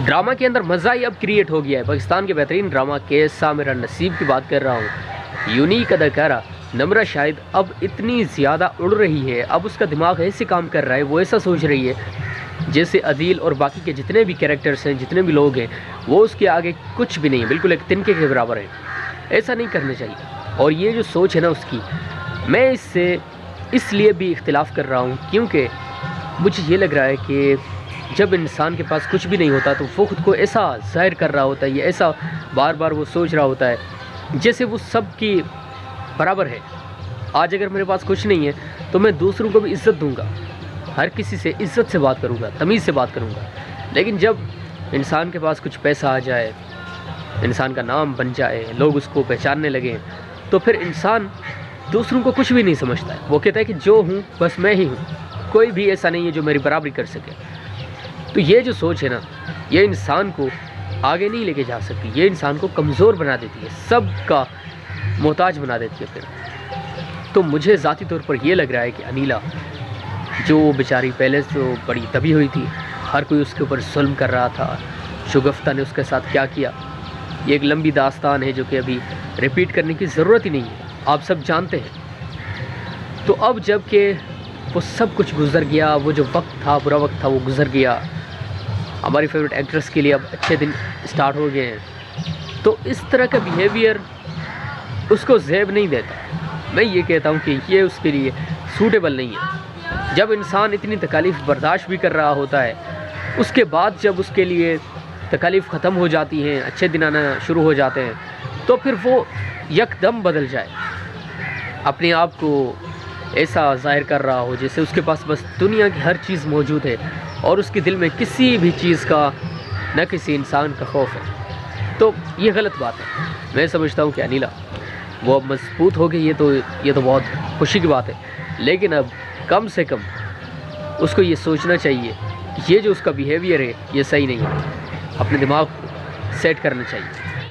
Drama के अंदर मज़ा ही अब क्रिएट हो गया है। पाकिस्तान के बेहतरीन ड्रामा कैसा मेरा नसीब की बात कर रहा हूँ। यूनिक अदाकारा नम्रा शाहिद अब इतनी ज़्यादा उड़ रही है, अब उसका दिमाग ऐसे काम कर रहा है, वो ऐसा सोच रही है जैसे अदील और बाकी के जितने भी कैरेक्टर्स हैं, जितने भी लोग हैं, वो उसके आगे कुछ भी नहीं है, बिल्कुल एक तिनके के बराबर है। ऐसा नहीं करना चाहिए। और ये जो सोच है ना उसकी, मैं इससे इसलिए भी इख्तिलाफ़ कर रहा हूँ क्योंकि मुझे ये लग रहा है कि जब इंसान के पास कुछ भी नहीं होता तो वो ख़ुद को ऐसा ज़ाहिर कर रहा होता है, या ऐसा बार बार वो सोच रहा होता है जैसे वो सब की बराबर है। आज अगर मेरे पास कुछ नहीं है तो मैं दूसरों को भी इज़्ज़त दूंगा, हर किसी से इज़्ज़त से बात करूंगा, तमीज़ से बात करूंगा। लेकिन जब इंसान के पास कुछ पैसा आ जाए, इंसान का नाम बन जाए, लोग उसको पहचानने लगें, तो फिर इंसान दूसरों को कुछ भी नहीं समझता है। वो कहता है कि जो हूँ बस मैं ही हूँ, कोई भी ऐसा नहीं है जो मेरी बराबरी कर सके। तो ये जो सोच है ना, ये इंसान को आगे नहीं लेके जा सकती, ये इंसान को कमज़ोर बना देती है, सबका मोहताज बना देती है फिर। तो मुझे ज़ाती तौर पर ये लग रहा है कि अनीला जो बेचारी पहले तो बड़ी दबी हुई थी, हर कोई उसके ऊपर जुल्म कर रहा था, शुगफ्ता ने उसके साथ क्या किया, ये एक लंबी दास्तान है जो कि अभी रिपीट करने की ज़रूरत ही नहीं है, आप सब जानते हैं। तो अब जब कि वो सब कुछ गुज़र गया, वो जो वक्त था, बुरा वक्त था, वो गुज़र गया, हमारी फेवरेट एक्ट्रेस के लिए अब अच्छे दिन स्टार्ट हो गए हैं, तो इस तरह का बिहेवियर उसको ज़ेब नहीं देता। मैं ये कहता हूँ कि ये उसके लिए सूटेबल नहीं है। जब इंसान इतनी तकालीफ़ बर्दाश्त भी कर रहा होता है, उसके बाद जब उसके लिए तकालीफ़ ख़त्म हो जाती हैं, अच्छे दिन आना शुरू हो जाते हैं, तो फिर वो यकदम बदल जाए, अपने आप को ऐसा ज़ाहिर कर रहा हो जैसे उसके पास बस दुनिया की हर चीज़ मौजूद है और उसके दिल में किसी भी चीज़ का, न किसी इंसान का खौफ है। तो ये गलत बात है। मैं समझता हूँ कि अनीला वो अब मजबूत हो गई है, तो ये तो बहुत खुशी की बात है। लेकिन अब कम से कम उसको ये सोचना चाहिए कि ये जो उसका बिहेवियर है ये सही नहीं है, अपने दिमाग को सेट करना चाहिए।